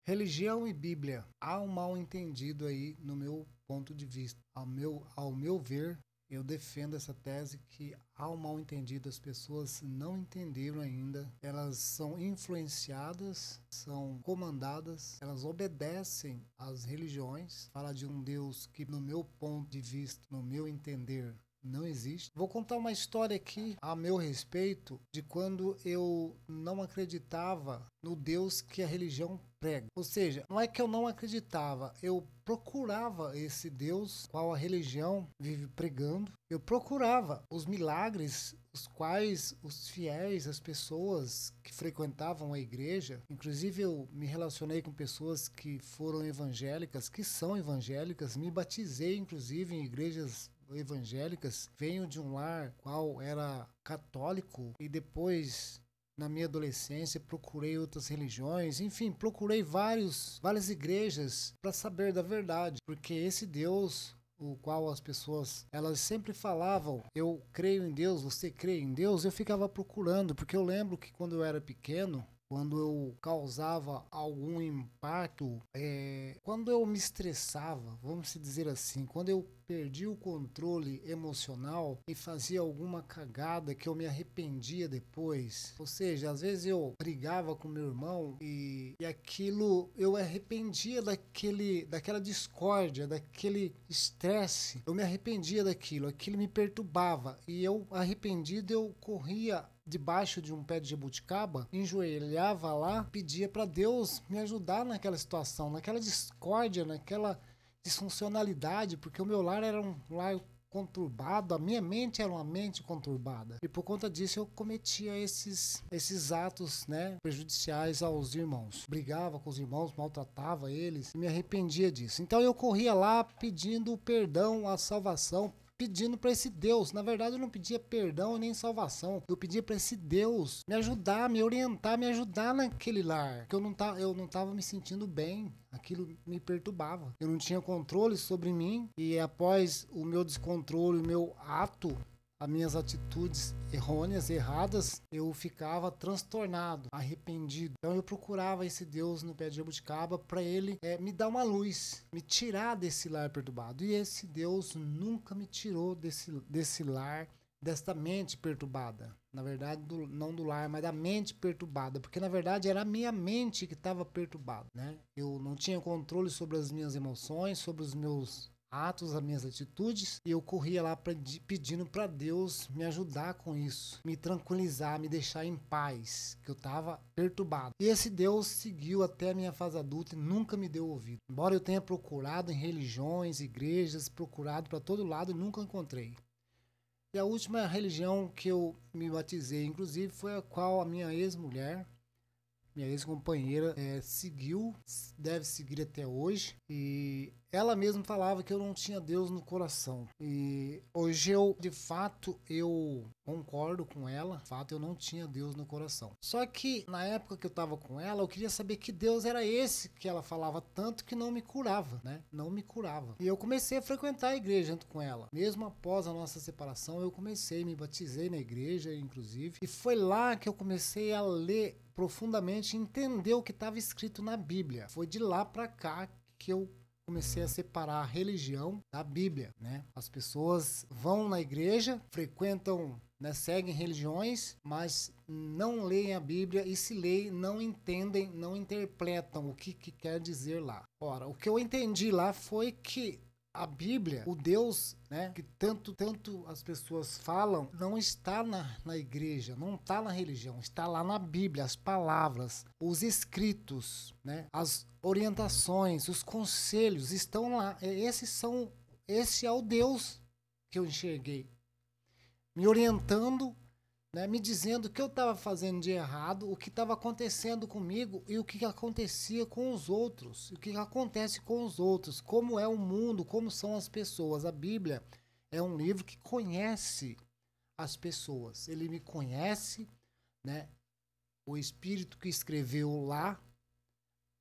Religião e Bíblia. Há um mal entendido aí no meu ponto de vista. Ao meu ver, eu defendo essa tese que há um mal entendido. As pessoas não entenderam ainda. Elas são influenciadas, são comandadas, elas obedecem às religiões. Fala de um Deus que, no meu ponto de vista, no meu entender, não existe. Vou contar uma história aqui a meu respeito de quando eu não acreditava no Deus que a religião prega. Ou seja, não é que eu não acreditava, eu procurava esse Deus qual a religião vive pregando. Eu procurava os milagres os quais os fiéis, as pessoas que frequentavam a igreja, inclusive eu me relacionei com pessoas que foram evangélicas, que são evangélicas, me batizei inclusive em igrejas evangélicas, venho de um lar qual era católico e depois na minha adolescência procurei outras religiões, enfim, procurei várias igrejas para saber da verdade, porque esse Deus o qual as pessoas, elas sempre falavam, eu creio em Deus, você crê em Deus, eu ficava procurando, porque eu lembro que quando eu era pequeno, quando eu causava algum impacto, quando eu me estressava, vamos dizer assim, quando eu perdi o controle emocional e fazia alguma cagada que eu me arrependia depois, ou seja, às vezes eu brigava com meu irmão e aquilo eu arrependia daquela discórdia, daquele estresse, eu me arrependia daquilo, aquilo me perturbava e eu arrependido eu corria debaixo de um pé de jabuticaba, enjoelhava lá, pedia para Deus me ajudar naquela situação, naquela discórdia, naquela disfuncionalidade, porque o meu lar era um lar conturbado, a minha mente era uma mente conturbada. E por conta disso eu cometia esses atos, né, prejudiciais aos irmãos. Brigava com os irmãos, maltratava eles e me arrependia disso. Então eu corria lá pedindo perdão, a salvação, pedindo para esse Deus. Na verdade eu não pedia perdão nem salvação, eu pedia para esse Deus me ajudar, me orientar, me ajudar naquele lar, que eu não tava me sentindo bem, aquilo me perturbava, eu não tinha controle sobre mim e após o meu descontrole, o meu ato, as minhas atitudes errôneas, erradas, eu ficava transtornado, arrependido. Então eu procurava esse Deus no pé de jabuticaba para ele me dar uma luz, me tirar desse lar perturbado. E esse Deus nunca me tirou desse lar, desta mente perturbada. Na verdade, não do lar, mas da mente perturbada. Porque na verdade era a minha mente que estava perturbada, né? Eu não tinha controle sobre as minhas emoções, sobre os meus atos, as minhas atitudes, e eu corria lá pedindo para Deus me ajudar com isso, me tranquilizar, me deixar em paz, que eu estava perturbado. E esse Deus seguiu até a minha fase adulta e nunca me deu ouvido. Embora eu tenha procurado em religiões, igrejas, procurado para todo lado, nunca encontrei. E a última religião que eu me batizei, inclusive, foi a qual a minha ex-mulher, minha ex-companheira, seguiu, deve seguir até hoje. E ela mesma falava que eu não tinha Deus no coração. E hoje de fato, eu concordo com ela. De fato, eu não tinha Deus no coração. Só que na época que eu estava com ela, eu queria saber que Deus era esse que ela falava tanto que não me curava, né? Não me curava. E eu comecei a frequentar a igreja junto com ela. Mesmo após a nossa separação, eu me batizei na igreja, inclusive. E foi lá que eu comecei a ler profundamente, entender o que estava escrito na Bíblia. Foi de lá para cá que eu comecei a separar a religião da Bíblia, né? As pessoas vão na igreja, frequentam, né, seguem religiões, mas não leem a Bíblia e se leem, não entendem, não interpretam o que quer dizer lá. Ora, o que eu entendi lá foi que a Bíblia, o Deus, né, que tanto as pessoas falam, não está na igreja, não está na religião, está lá na Bíblia, as palavras, os escritos, né, as orientações, os conselhos estão lá. Esse é o Deus que eu enxerguei, me orientando, né, me dizendo o que eu estava fazendo de errado, o que estava acontecendo comigo e o que acontecia com os outros, o que acontece com os outros, como é o mundo, como são as pessoas. A Bíblia é um livro que conhece as pessoas, ele me conhece, né? O Espírito que escreveu lá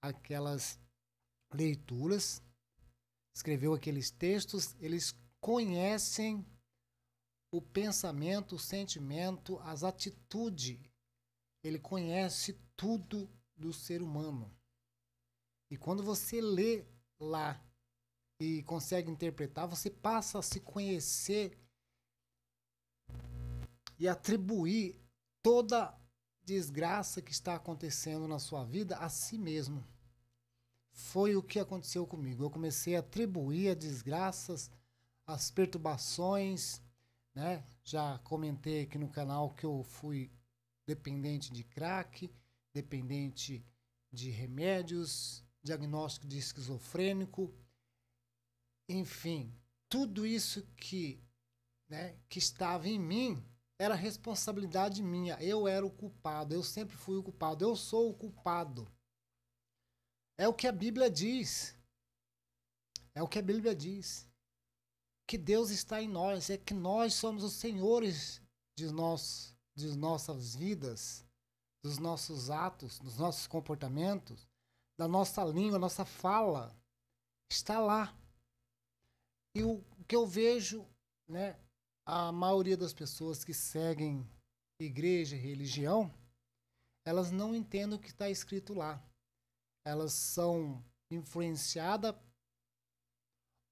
aquelas leituras, escreveu aqueles textos, eles conhecem o pensamento, o sentimento, as atitudes. Ele conhece tudo do ser humano. Quando você lê lá e consegue interpretar, você passa a se conhecer e atribuir toda desgraça que está acontecendo na sua vida a si mesmo. Foi o que aconteceu comigo. Eu comecei a atribuir as desgraças, as perturbações, né? Já comentei aqui no canal que eu fui dependente de crack, dependente de remédios, diagnóstico de esquizofrênico, enfim, tudo isso que, né, que estava em mim era responsabilidade minha. Eu era o culpado, eu sempre fui o culpado, eu sou o culpado. É o que a Bíblia diz. É o que a Bíblia diz. Que Deus está em nós, é que nós somos os senhores de nossas vidas, dos nossos atos, dos nossos comportamentos, da nossa língua, nossa fala. Está lá. E o que eu vejo, né, a maioria das pessoas que seguem igreja e religião, elas não entendem o que está escrito lá. Elas são influenciadas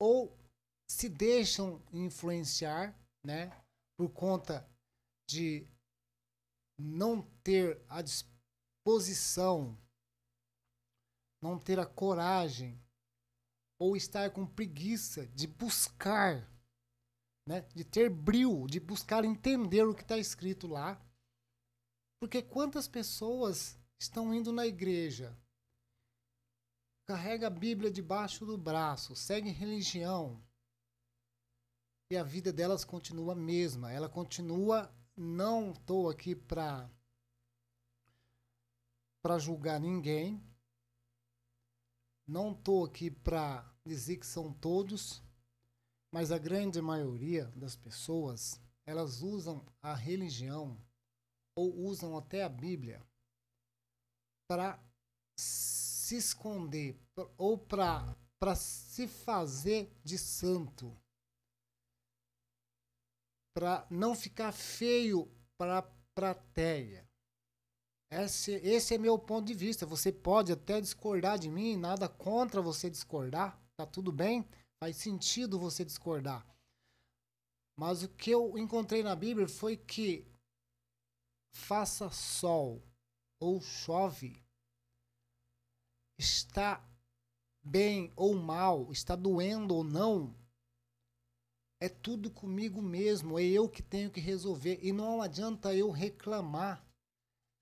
ou se deixam influenciar, né, por conta de não ter a disposição, não ter a coragem ou estar com preguiça de buscar, né, de ter brio, de buscar entender o que está escrito lá. Porque quantas pessoas estão indo na igreja, carrega a Bíblia debaixo do braço, segue religião, e a vida delas continua a mesma. Ela continua, não estou aqui para julgar ninguém, não estou aqui para dizer que são todos, mas a grande maioria das pessoas, elas usam a religião ou usam até a Bíblia para se esconder ou para se fazer de santo, para não ficar feio para a plateia. Esse é meu ponto de vista. Você pode até discordar de mim, nada contra você discordar, tá tudo bem, faz sentido você discordar. Mas o que eu encontrei na Bíblia foi que faça sol ou chove, está bem ou mal, está doendo ou não, é tudo comigo mesmo, é eu que tenho que resolver e não adianta eu reclamar.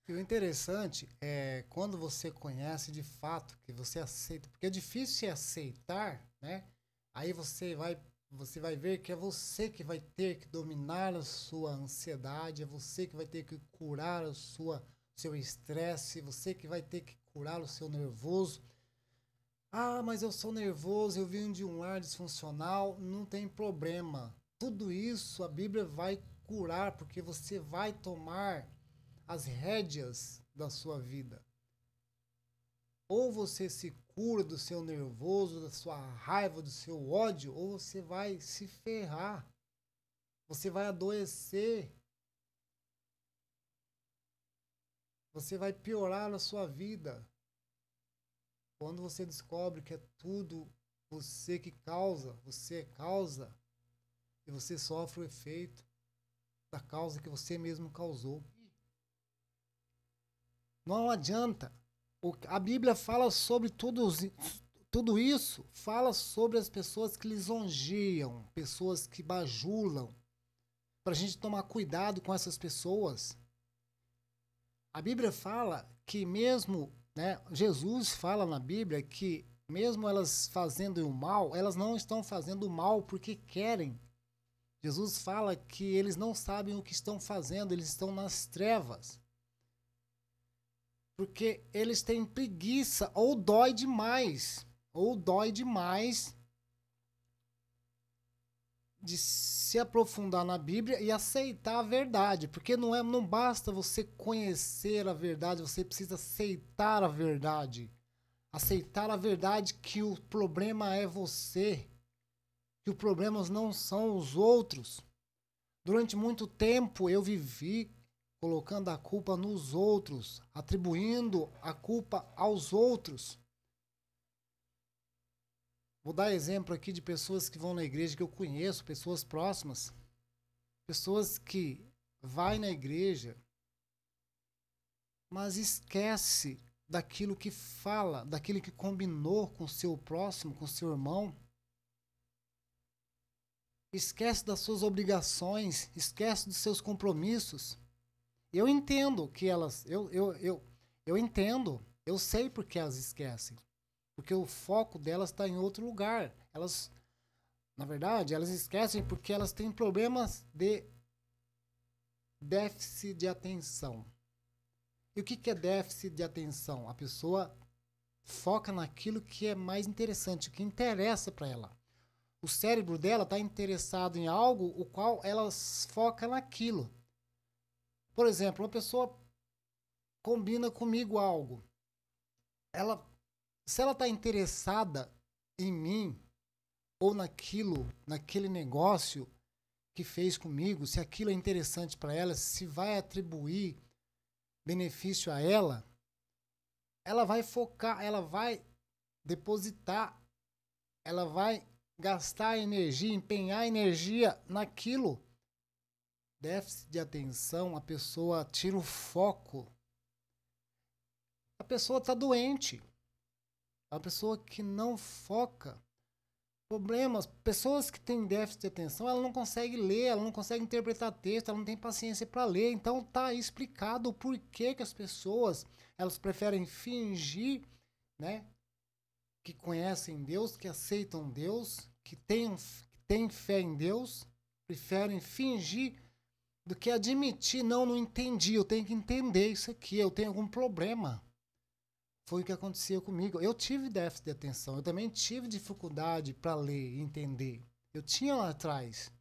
E o interessante é quando você conhece de fato, que você aceita, porque é difícil aceitar, né? Aí você vai ver que é você que vai ter que dominar a sua ansiedade, é você que vai ter que curar seu estresse, você que vai ter que curar o seu nervoso. Ah, mas eu sou nervoso, eu vim de um lar disfuncional, não tem problema. Tudo isso a Bíblia vai curar, porque você vai tomar as rédeas da sua vida. Ou você se cura do seu nervoso, da sua raiva, do seu ódio, ou você vai se ferrar. Você vai adoecer. Você vai piorar na sua vida. Quando você descobre que é tudo você que causa, você é causa, e você sofre o efeito da causa que você mesmo causou. Não adianta. A Bíblia fala sobre tudo isso, fala sobre as pessoas que lisonjeiam, pessoas que bajulam, para a gente tomar cuidado com essas pessoas. A Bíblia fala que mesmo, né, Jesus fala na Bíblia que mesmo elas fazendo o mal, elas não estão fazendo o mal porque querem. Jesus fala que eles não sabem o que estão fazendo, eles estão nas trevas. Porque eles têm preguiça ou dói demais de se aprofundar na Bíblia e aceitar a verdade, porque não basta você conhecer a verdade, você precisa aceitar a verdade. Aceitar a verdade que o problema é você, que os problemas não são os outros. Durante muito tempo eu vivi colocando a culpa nos outros, atribuindo a culpa aos outros. Vou dar exemplo aqui de pessoas que vão na igreja que eu conheço, pessoas próximas, pessoas que vai na igreja, mas esquece daquilo que fala, daquilo que combinou com o seu próximo, com o seu irmão. Esquece das suas obrigações, esquece dos seus compromissos. Eu entendo que elas, eu entendo, eu sei porque elas esquecem. Porque o foco delas está em outro lugar. Elas, na verdade, elas esquecem porque elas têm problemas de déficit de atenção. E o que é déficit de atenção? A pessoa foca naquilo que é mais interessante, o que interessa para ela. O cérebro dela está interessado em algo, o qual ela foca naquilo. Por exemplo, uma pessoa combina comigo algo. Se ela está interessada em mim ou naquele negócio que fez comigo, se aquilo é interessante para ela, se vai atribuir benefício a ela, ela vai focar, ela vai depositar, ela vai gastar energia, empenhar energia naquilo. Déficit de atenção, a pessoa tira o foco. A pessoa está doente. A pessoa que não foca. Problemas, pessoas que têm déficit de atenção, ela não consegue ler, ela não consegue interpretar texto, ela não tem paciência para ler. Então tá explicado o porquê que as pessoas, elas preferem fingir, né, que conhecem Deus, que aceitam Deus, que têm fé em Deus, preferem fingir do que admitir, não entendi, eu tenho que entender isso aqui, eu tenho algum problema. Foi o que aconteceu comigo. Eu tive déficit de atenção, eu também tive dificuldade para ler e entender. Eu tinha lá atrás.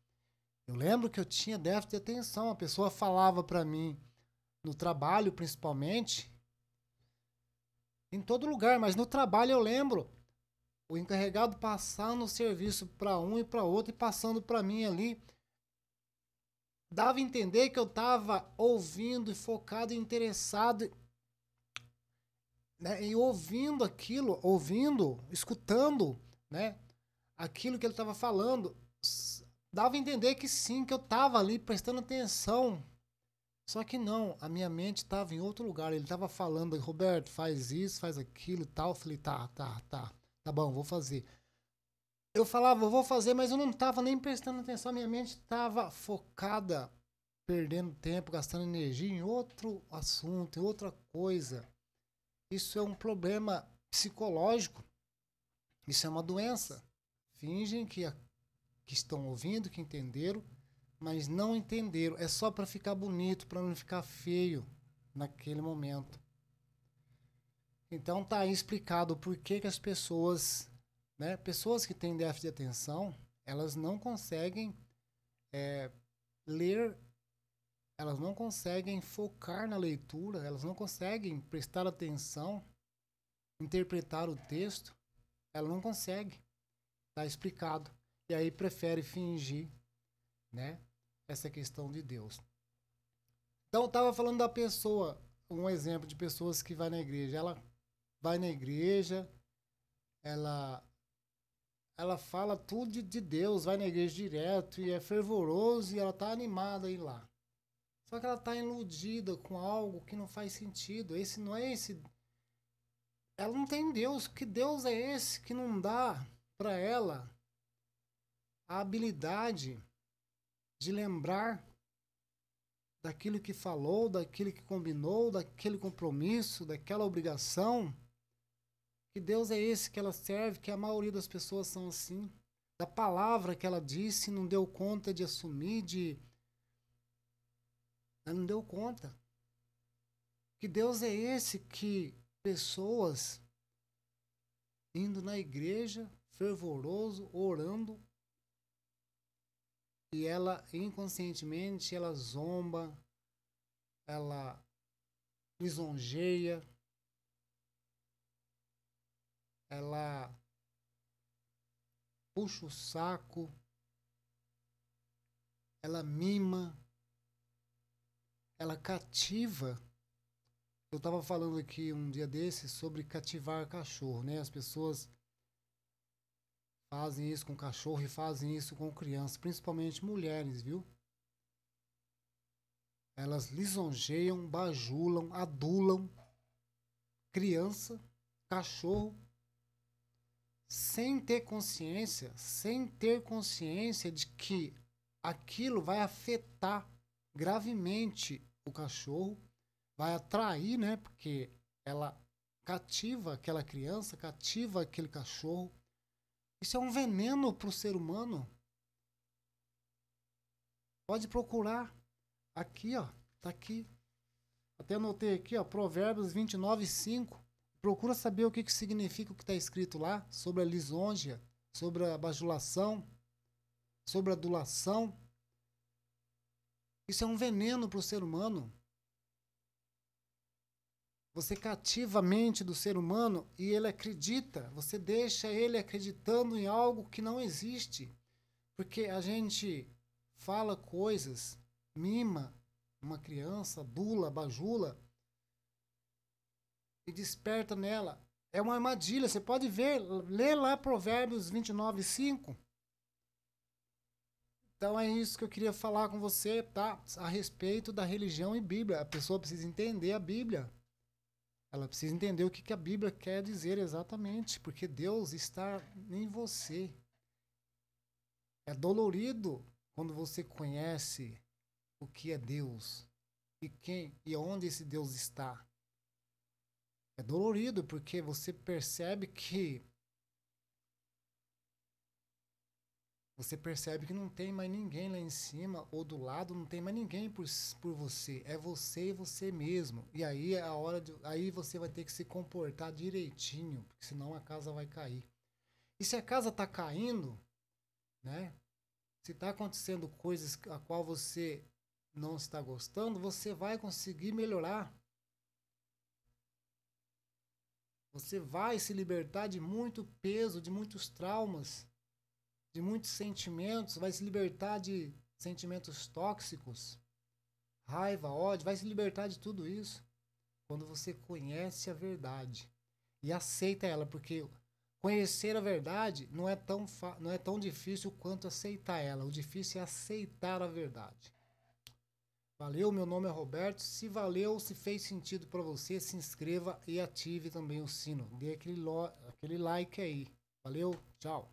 Eu lembro que eu tinha déficit de atenção, a pessoa falava para mim, no trabalho principalmente, em todo lugar, mas no trabalho eu lembro, o encarregado passando o serviço para um e para outro e passando para mim ali, dava a entender que eu estava ouvindo e focado e interessado, né, e ouvindo aquilo, escutando, né, aquilo que ele estava falando, dava a entender que sim, que eu estava ali prestando atenção. Só que não, a minha mente estava em outro lugar. Ele estava falando, Roberto, faz isso, faz aquilo e tal. Eu falei, tá bom, vou fazer. Eu falava, eu vou fazer, mas eu não estava nem prestando atenção. Minha mente estava focada, perdendo tempo, gastando energia em outro assunto, em outra coisa. Isso é um problema psicológico. Isso é uma doença. Fingem que estão ouvindo, que entenderam, mas não entenderam. É só para ficar bonito, para não ficar feio naquele momento. Então tá aí explicado por que as pessoas, né, pessoas que têm déficit de atenção, elas não conseguem ler, elas não conseguem focar na leitura, elas não conseguem prestar atenção, interpretar o texto, ela não consegue. Tá explicado. E aí prefere fingir, né, essa questão de Deus. Então eu estava falando da pessoa, um exemplo de pessoas que vai na igreja. Ela vai na igreja, ela fala tudo de Deus, vai na igreja direto e é fervoroso e ela está animada a ir lá. Só que ela está iludida com algo que não faz sentido. Esse não é esse. Ela não tem Deus. Que Deus é esse que não dá para ela a habilidade de lembrar daquilo que falou, daquilo que combinou, daquele compromisso, daquela obrigação? Que Deus é esse que ela serve, que a maioria das pessoas são assim. Da palavra que ela disse, não deu conta de assumir, ela não deu conta. Que Deus é esse que pessoas indo na igreja, fervoroso, orando, e ela inconscientemente, ela zomba, ela lisonjeia, ela puxa o saco, ela mima, ela cativa. Eu estava falando aqui um dia desses sobre cativar cachorro, né? As pessoas fazem isso com cachorro e fazem isso com criança, principalmente mulheres, viu? Elas lisonjeiam, bajulam, adulam criança, cachorro, sem ter consciência de que aquilo vai afetar gravemente o cachorro, vai atrair, né? Porque ela cativa aquela criança, cativa aquele cachorro. Isso é um veneno para o ser humano. Pode procurar. Aqui, ó. Tá aqui. Até anotei aqui, ó. Provérbios 29:5. Procura saber o que significa o que está escrito lá sobre a lisonja, sobre a bajulação, sobre a adulação. Isso é um veneno para o ser humano. Você cativa a mente do ser humano e ele acredita. Você deixa ele acreditando em algo que não existe. Porque a gente fala coisas, mima uma criança, adula, bajula e desperta nela. É uma armadilha. Você pode ver, lê lá Provérbios 29:5. Então é isso que eu queria falar com você, tá? A respeito da religião e Bíblia. A pessoa precisa entender a Bíblia. Ela precisa entender o que a Bíblia quer dizer exatamente, porque Deus está em você. É dolorido quando você conhece o que é Deus e quem e onde esse Deus está. É dolorido porque você percebe que não tem mais ninguém lá em cima ou do lado, não tem mais ninguém por você. É você e você mesmo. E aí é a hora de, aí você vai ter que se comportar direitinho, porque senão a casa vai cair. E se a casa está caindo, né? Se está acontecendo coisas a qual você não está gostando, você vai conseguir melhorar. Você vai se libertar de muito peso, de muitos traumas, de muitos sentimentos, vai se libertar de sentimentos tóxicos, raiva, ódio, vai se libertar de tudo isso quando você conhece a verdade e aceita ela, porque conhecer a verdade não é tão difícil quanto aceitar ela. O difícil é aceitar a verdade. Valeu, meu nome é Roberto. Se valeu, se fez sentido para você, se inscreva e ative também o sino. Dê aquele like aí. Valeu, tchau.